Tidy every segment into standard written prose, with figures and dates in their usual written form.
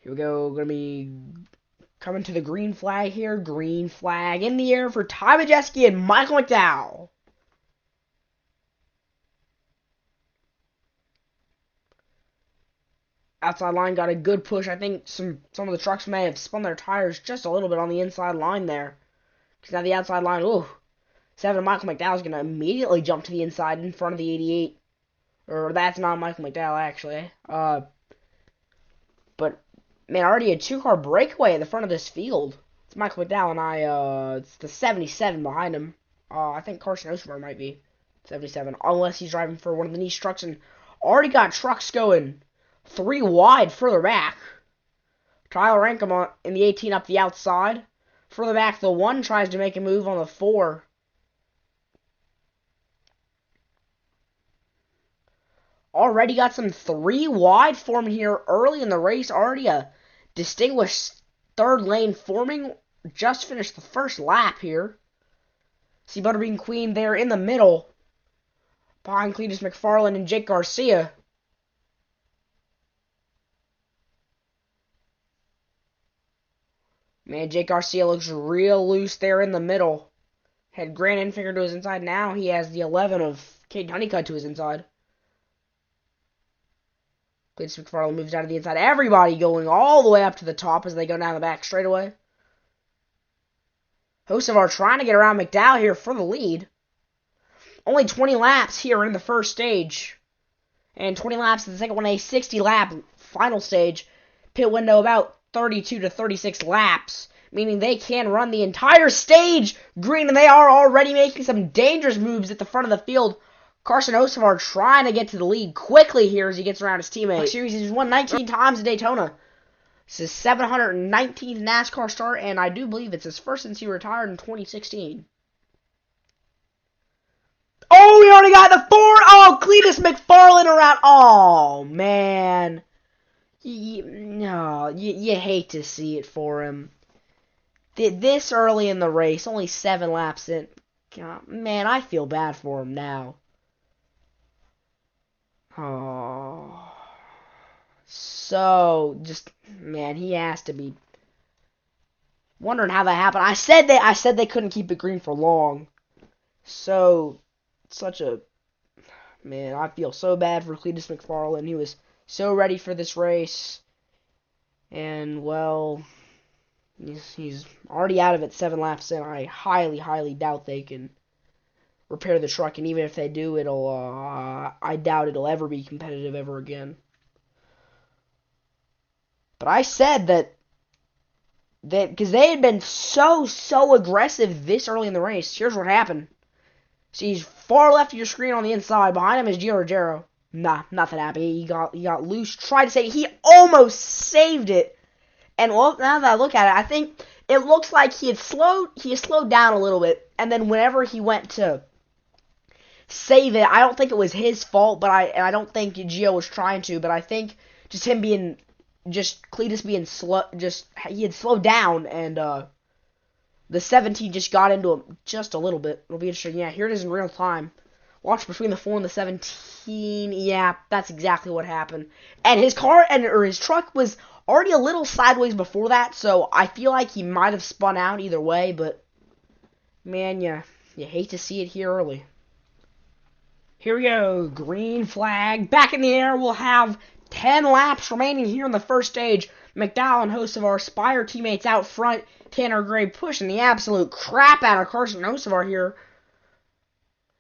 Here we go. Gonna be coming to the green flag here. Green flag in the air for Ty Majeski and Michael McDowell. Outside line got a good push. I think some of the trucks may have spun their tires just a little bit on the inside line there. Because now the outside line, ooh. 7 Michael McDowell is going to immediately jump to the inside in front of the 88. Or that's not Michael McDowell, actually. But, man, already a 2-car breakaway at the front of this field. It's Michael McDowell and it's the 77 behind him. I think Carson Hocevar might be 77. Unless he's driving for one of the niche trucks and already got trucks going 3 wide further back. Tyler Rankin in the 18 up the outside. Further back, the 1 tries to make a move on the 4. Already got some 3 wide forming here early in the race. Already a distinguished 3rd lane forming. Just finished the first lap here. See Butterbean Queen there in the middle. Behind Cletus McFarland and Jake Garcia. Man, Jake Garcia looks real loose there in the middle. Had Grant Enfinger to his inside. Now he has the 11 of Caden Honeycutt to his inside. Cletus McFarland moves out of the inside. Everybody going all the way up to the top as they go down the back straightaway. Hocevar trying to get around McDowell here for the lead. Only 20 laps here in the first stage. And 20 laps in the second one, a 60-lap final stage. Pit window about 32 to 36 laps, meaning they can run the entire stage green, and they are already making some dangerous moves at the front of the field. Carson Hocevar trying to get to the lead quickly here as he gets around his teammate. Series he's won 19 times at Daytona. It's his 719th NASCAR start, and I do believe it's his first since he retired in 2016. Oh, we already got the 4. Oh, Cletus McFarland around. Oh, man. You hate to see it for him. This early in the race, only 7 laps in. God, man, I feel bad for him now. Oh, so man, he has to be wondering how that happened. I said they couldn't keep it green for long. So man, I feel so bad for Cletus McFarland. He was so ready for this race, and well, he's already out of it 7 laps in. I highly doubt they can repair the truck, and even if they do, I doubt it'll ever be competitive ever again. But I said that because they had been so aggressive this early in the race. Here's what happened. See, he's far left of your screen on the inside. Behind him is Gio Ruggiero. Nah, nothing happened. He got loose. Tried to save. He almost saved it. And well, now that I look at it, I think it looks like he had slowed down a little bit. And then whenever he went to save it, I don't think it was his fault, but I don't think Gio was trying to, but I think just him being Cletus being slow, he had slowed down, and the 17 just got into him just a little bit. It'll be interesting. Yeah, here it is in real time. Watch between the 4 and the 17. Yeah, that's exactly what happened. And his truck was already a little sideways before that, so I feel like he might have spun out either way, but man, you hate to see it here early. Here we go. Green flag. Back in the air. We'll have 10 laps remaining here in the first stage. McDowell and Hocevar, Spire teammates out front. Tanner Gray pushing the absolute crap out of Carson Hocevar here.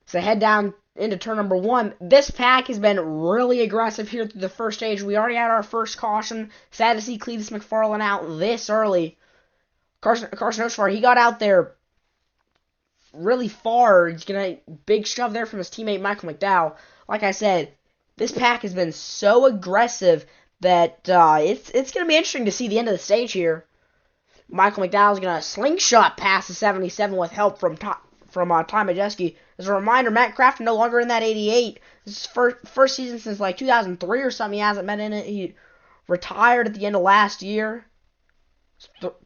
So head down into turn number 1. This pack has been really aggressive here through the first stage. We already had our first caution. Sad to see Cletus McFarland out this early. Carson Hocevar, he got out there really far. He's gonna big shove there from his teammate Michael McDowell. Like I said, this pack has been so aggressive that it's gonna be interesting to see the end of the stage here. Michael McDowell's gonna slingshot past the 77 with help from Ty Majeski. As a reminder, Matt Craftsman no longer in that 88. This is first season since like 2003 or something. He hasn't been in it. He retired at the end of last year.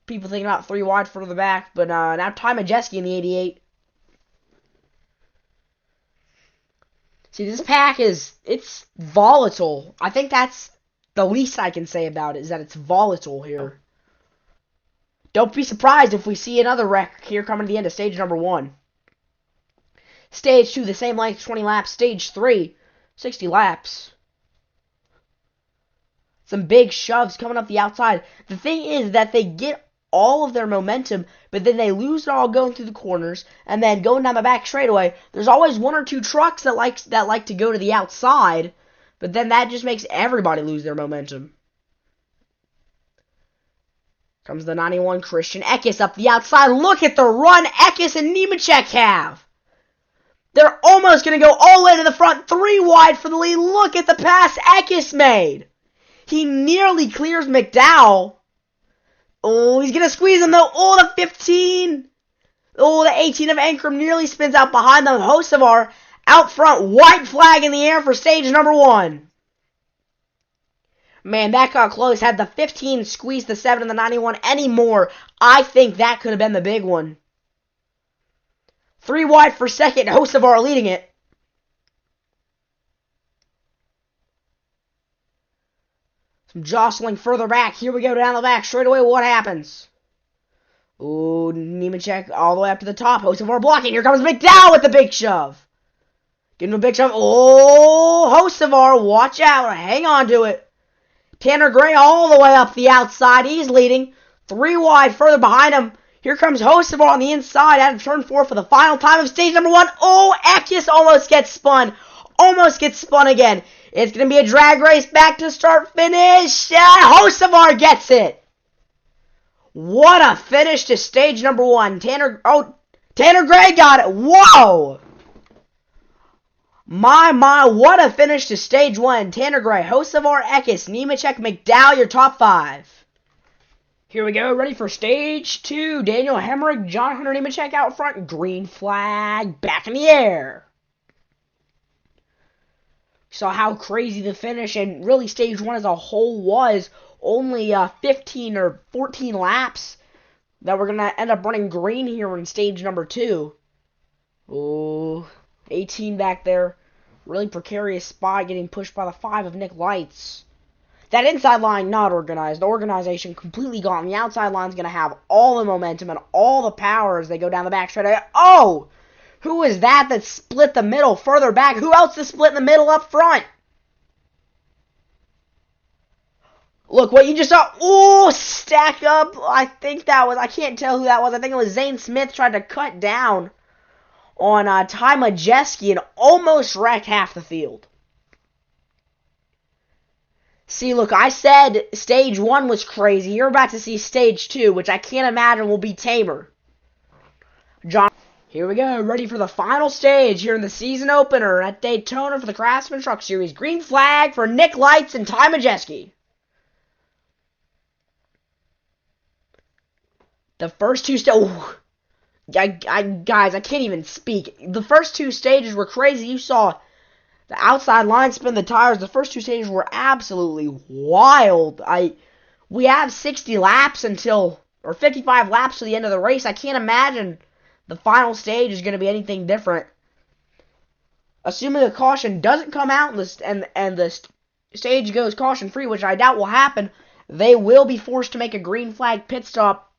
People thinking about 3 wide further back, but now Ty Majeski in the 88. See, this pack it's volatile. I think that's The least I can say about it is that it's volatile here. Don't be surprised if we see another wreck here coming to the end of stage number 1. Stage 2, the same length, 20 laps. Stage 3, 60 laps. Some big shoves coming up the outside. The thing is that they get all of their momentum, but then they lose it all going through the corners, and then going down the back straightaway, there's always 1 or 2 trucks that like to go to the outside, but then that just makes everybody lose their momentum. Comes the 91 Christian Eckes up the outside. Look at the run Eckes and Nemechek have. They're almost going to go all the way to the front. 3 wide for the lead. Look at the pass Eckes made. He nearly clears McDowell. Oh, he's going to squeeze him though. Oh, the 15. Oh, the 18 of Ankrum nearly spins out behind them. Hocevar out front. White flag in the air for stage number 1. Man, that got close. Had the 15 squeezed the 7 and the 91 anymore, I think that could have been the big one. 3 wide for second. Hocevar leading it. Some jostling further back. Here we go down the back. Straight away, what happens? Ooh, Nemechek all the way up to the top. Hocevar blocking. Here comes McDowell with the big shove. Give him a big shove. Oh, Hocevar, watch out. Hang on to it. Tanner Gray all the way up the outside. He's leading. 3 wide further behind him. Here comes Hocevar on the inside out of turn 4 for the final time of stage number 1. Oh, Eckes almost gets spun. Almost gets spun again. It's going to be a drag race back to start finish. Hocevar gets it. What a finish to stage number 1. Tanner Gray got it. Whoa. My, what a finish to stage 1. Tanner Gray, Hocevar, Eckes, Nemechek, McDowell, your top 5. Here we go, ready for stage 2. Daniel Hemrick, John Hunter Nemechek out front. Green flag, back in the air. Saw how crazy the finish and really stage 1 as a whole was. Only 15 or 14 laps that we're going to end up running green here in stage number 2. Oh, 18 back there. Really precarious spot, getting pushed by the 5 of Nick Lights. That inside line not organized. The organization completely gone. The outside line's going to have all the momentum and all the power as they go down the back straight. Oh! Who is that split the middle further back? Who else is split in the middle up front? Look what you just saw. Ooh, stack up. I can't tell who that was. I think it was Zane Smith tried to cut down on Ty Majeski and almost wrecked half the field. See, look, I said stage 1 was crazy. You're about to see stage 2, which I can't imagine will be tamer. John, here we go. Ready for the final stage here in the season opener at Daytona for the Craftsman Truck Series. Green flag for Nick Lights and Ty Majeski. The first 2 stages... guys, I can't even speak. The first 2 stages were crazy. You saw the outside line spin the tires. The first 2 stages were absolutely wild. We have 60 laps or 55 laps to the end of the race. I can't imagine the final stage is going to be anything different. Assuming the caution doesn't come out and the stage goes caution free, which I doubt will happen, they will be forced to make a green flag pit stop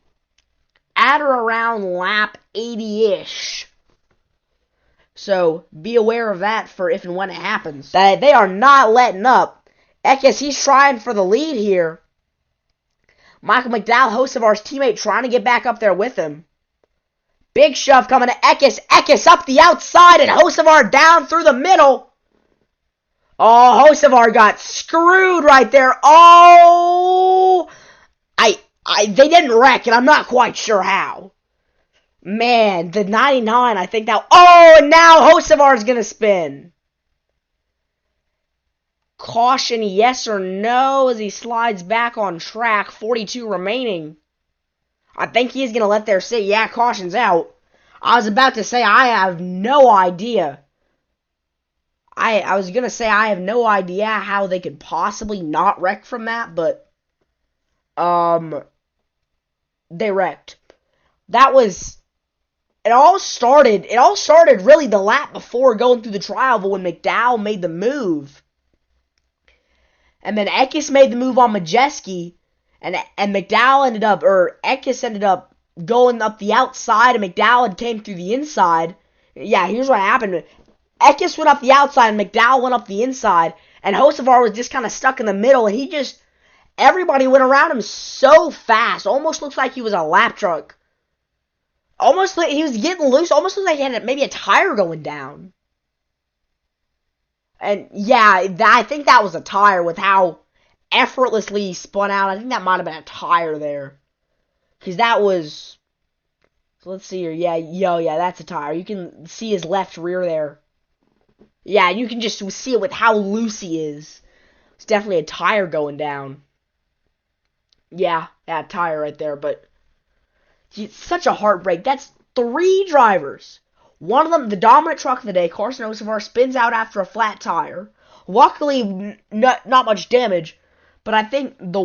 at or around lap 80-ish. So, be aware of that for if and when it happens. They are not letting up. Eckes, he's trying for the lead here. Michael McDowell, Hocevar's teammate, trying to get back up there with him. Big shove coming to Eckes. Eckes up the outside and Hocevar down through the middle. Oh, Hocevar got screwed right there. Oh! They didn't wreck, and I'm not quite sure how. Man, the 99, I think that... Oh, and now Hocevar's going to spin. Caution, yes or no, as he slides back on track. 42 remaining. I think he's going to let there sit. Yeah, caution's out. I was about to say, I have no idea. I was going to say, I have no idea how they could possibly not wreck from that, but... They wrecked. That was... It all started really the lap before going through the trial, but when McDowell made the move. And then Eckes made the move on Majeski, and McDowell Eckes ended up going up the outside, and McDowell came through the inside. Yeah, here's what happened. Eckes went up the outside, and McDowell went up the inside, and Hocevar was just kind of stuck in the middle, and everybody went around him so fast. Almost looks like he was a lap truck. Almost like he was getting loose. Almost looked like he had maybe a tire going down. And yeah, I think that was a tire with how effortlessly he spun out. I think that might have been a tire there. Because that was... Let's see here. Yeah, that's a tire. You can see his left rear there. Yeah, you can just see it with how loose he is. It's definitely a tire going down. Yeah, tire right there. But it's such a heartbreak. That's 3 drivers. One of them, the dominant truck of the day, Carson Hocevar, spins out after a flat tire. Luckily, not much damage. But I think the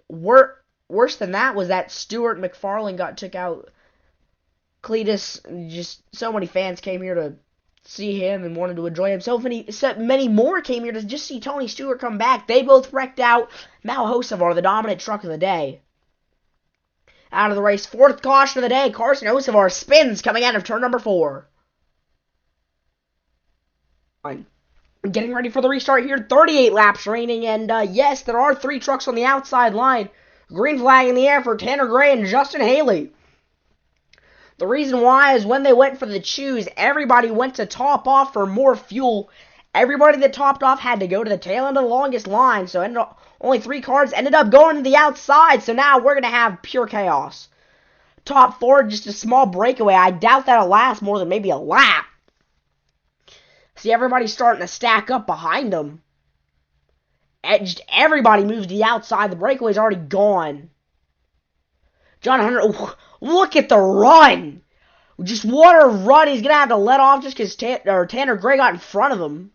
worse than that was that Stuart McFarlane took out. Cletus, just so many fans came here to see him and wanted to enjoy him. So many more came here to just see Tony Stewart come back. They both wrecked out. Now Hocevar, the dominant truck of the day, out of the race. 4th caution of the day. Carson Hocevar spins coming out of turn number 4. Getting ready for the restart here. 38 laps remaining, and yes, there are 3 trucks on the outside line. Green flag in the air for Tanner Gray and Justin Haley. The reason why is when they went for the choose, everybody went to top off for more fuel. Everybody that topped off had to go to the tail end of the longest line, so only 3 cars ended up going to the outside, so now we're going to have pure chaos. Top 4, just a small breakaway. I doubt that'll last more than maybe a lap. See, everybody's starting to stack up behind them. Everybody moves to the outside. The breakaway's already gone. John Hunter, look at the run. Just what a run. He's going to have to let off just because Tanner Gray got in front of him.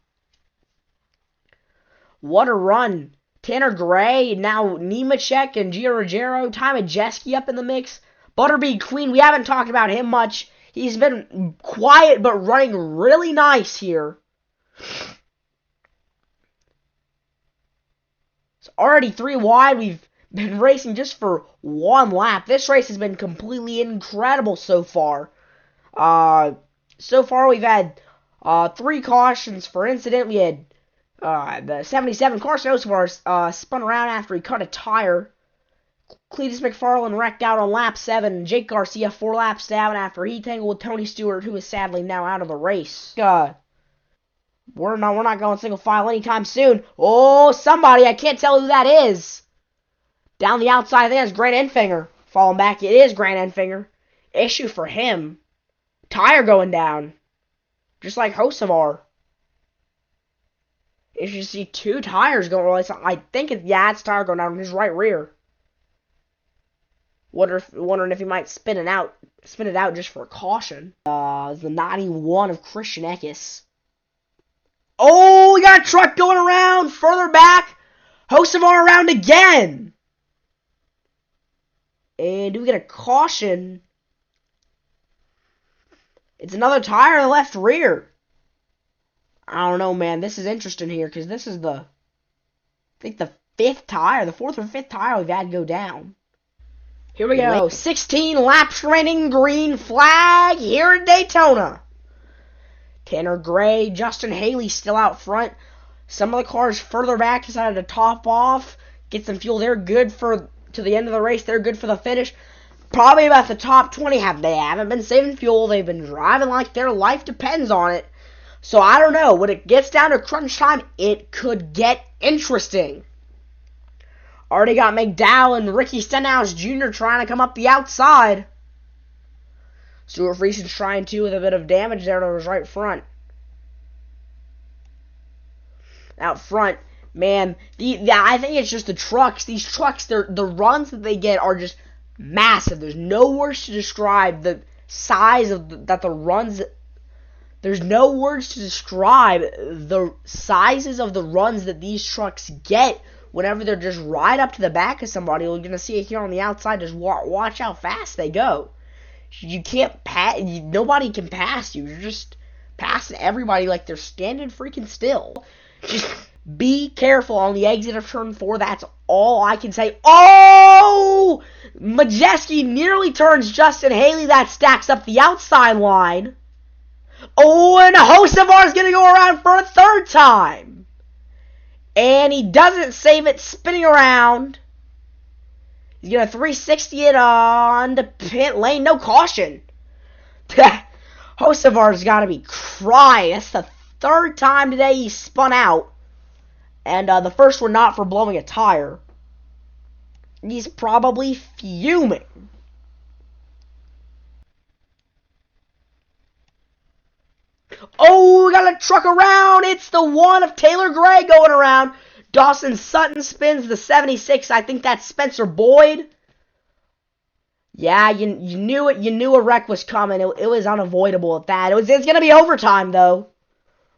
What a run. Tanner Gray, now Nemechek and Gio Ruggiero, Ty Majeski up in the mix. Butterbean Queen, we haven't talked about him much. He's been quiet but running really nice here. It's already 3 wide. We've been racing just for 1 lap. This race has been completely incredible so far. So far we've had 3 cautions for incident. We had the 77 Carson Hocevar spun around after he cut a tire. Cletus McFarlane wrecked out on lap 7. Jake Garcia 4 laps down after he tangled with Tony Stewart, who is sadly now out of the race. We're not going single file anytime soon. Oh, somebody, I can't tell who that is. Down the outside, I think that's Grant Enfinger. Falling back, it is Grant Enfinger. Issue for him. Tire going down. Just like Hocevar. If you see 2 tires going, I think it's tire going down in his right rear. Wondering if he might spin it out just for a caution. The 91 of Christian Eckes. Oh, we got a truck going around further back. Hocevar around again. And do we get a caution? It's another tire in the left rear. I don't know, man. This is interesting here because this is I think the 5th tire, the 4th or 5th tire we've had to go down. Here we go. 16 laps remaining. Green flag here in Daytona. Tanner Gray, Justin Haley still out front. Some of the cars further back decided to top off, get some fuel. They're good to the end of the race. They're good for the finish. Probably about the top 20. They haven't been saving fuel. They've been driving like their life depends on it. So I don't know. When it gets down to crunch time, it could get interesting. Already got McDowell and Ricky Stenhouse Jr. trying to come up the outside. Stuart Friesen's trying to with a bit of damage there to his right front. Out front, man, I think it's just the trucks. These trucks, the runs that they get are just massive. There's no words to describe the size of the runs. There's no words to describe the sizes of the runs that these trucks get whenever they're just right up to the back of somebody. You're going to see it here on the outside. Just watch how fast they go. You can't pass. Nobody can pass you. You're just passing everybody like they're standing freaking still. Just Be careful on the exit of turn 4. That's all I can say. Oh! Majeski nearly turns Justin Haley. That stacks up the outside line. Oh, and Hocevar is going to go around for a third time. And he doesn't save it, spinning around. He's going to 360 it on the pit lane. No caution. Hocevar's got to be crying. That's the third time today he spun out. And the first one not for blowing a tire. He's probably fuming. Oh, we got a truck around. It's the one of Taylor Gray going around. Dawson Sutton spins the 76. I think that's Spencer Boyd. Yeah, you knew it. You knew a wreck was coming. It was unavoidable at that. It's going to be overtime, though.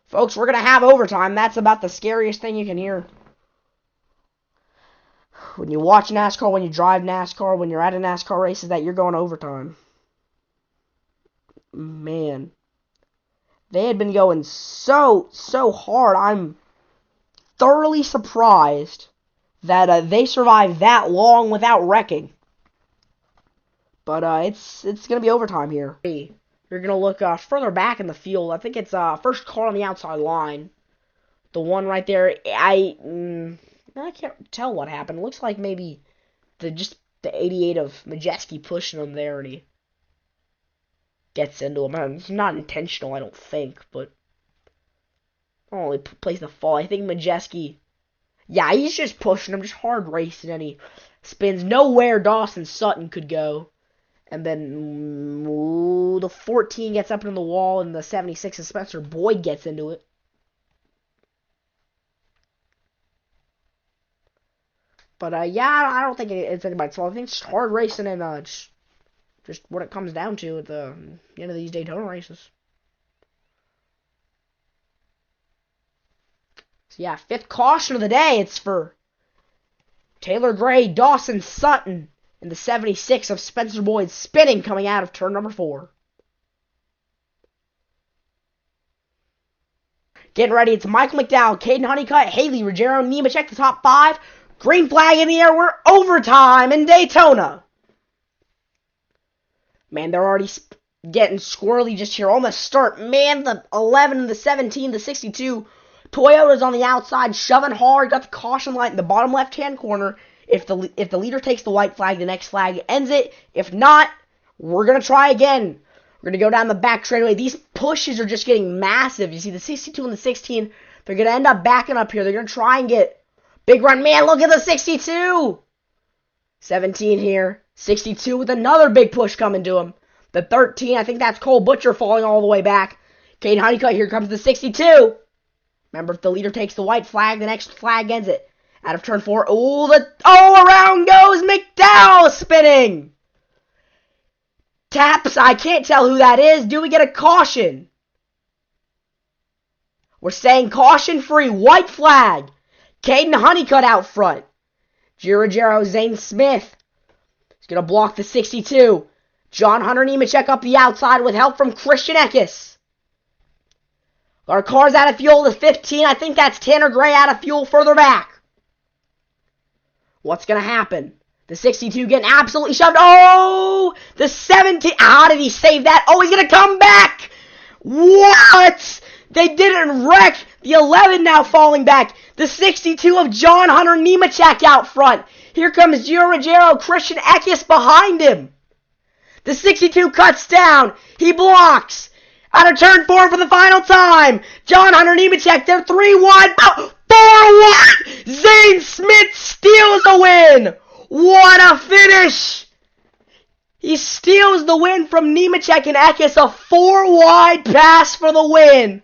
Folks, we're going to have overtime. That's about the scariest thing you can hear. When you watch NASCAR, when you drive NASCAR, when you're at a NASCAR race, is that you're going overtime. Man. They had been going so hard. I'm thoroughly surprised that they survived that long without wrecking. But it's going to be overtime here. You're going to look further back in the field. I think it's first car on the outside line. The one right there. I can't tell what happened. It looks like maybe the 88 of Majeski pushing him there, and he gets into him. It's not intentional, I don't think, but only plays the fall. I think Majeski, yeah, he's just pushing him, just hard racing, and he spins nowhere Dawson Sutton could go. And then the 14 gets up into the wall, and the 76 of Spencer Boyd gets into it. But yeah, I don't think it's anybody's fault. I think it's hard racing and just what it comes down to at the end of these Daytona races. So yeah, fifth caution of the day. It's for Taylor Gray, Dawson Sutton, and the 76 of Spencer Boyd spinning coming out of turn number 4. Getting ready, it's Michael McDowell, Caden Honeycutt, Haley, Ruggiero, Nemechek, the top 5. Green flag in the air. We're overtime in Daytona. Man, they're already getting squirrely just here on the start. Man, the 11, the 17, the 62. Toyota's on the outside, shoving hard. Got the caution light in the bottom left-hand corner. If the leader takes the white flag, the next flag ends it. If not, we're going to try again. We're going to go down the back straightaway. These pushes are just getting massive. You see the 62 and the 16. They're going to end up backing up here. They're going to try and get big run. Man, look at the 62. 17 here. 62 with another big push coming to him. The 13, I think that's Cole Butcher falling all the way back. Caden Honeycutt, here comes the 62. Remember, if the leader takes the white flag, the next flag ends it. Out of turn 4. Around goes McDowell spinning. Taps, I can't tell who that is. Do we get a caution? We're saying caution free. White flag. Caden Honeycutt out front. Ruggiero, Zane Smith. He's going to block the 62. John Hunter Nemechek up the outside with help from Christian Eckes. Our car's out of fuel. The 15, I think that's Tanner Gray out of fuel further back. What's going to happen? The 62 getting absolutely shoved. Oh! The 17. How did he save that? Oh, he's going to come back! What? They didn't wreck. The 11 now falling back. The 62 of John Hunter Nemechek out front. Here comes Gio Ruggiero, Christian Eckes behind him. The 62 cuts down. He blocks. Out of turn 4 for the final time. John Hunter Nemechek, they're 3 wide. 4 wide. Zane Smith steals the win. What a finish. He steals the win from Nemechek and Eckes. A 4 wide pass for the win.